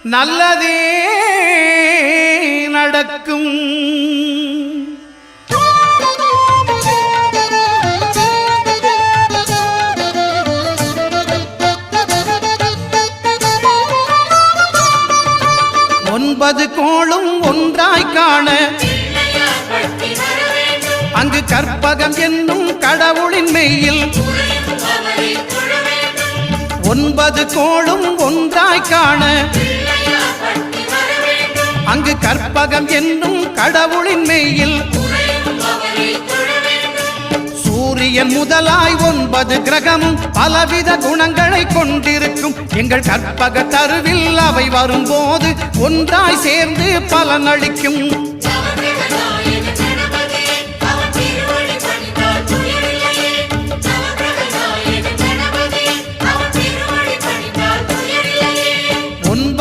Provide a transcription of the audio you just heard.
நல்லதே நடக்கும். 9 கோளும் ஒன்றாய் காண அங்கு கற்பகம் என்னும் கடவுளின் மெய்யில் 9 கோளும் ஒன்றாய் காண அங்கு கற்பகம் என்னும் கடவுளின் மெய்யில் சூரியன் முதலாய் 9 கிரகமும் பலவித குணங்களை கொண்டிருக்கும். எங்கள் கற்பக தருவில் அவை வரும்போது ஒன்றாய் சேர்ந்து பலனளிக்கும்.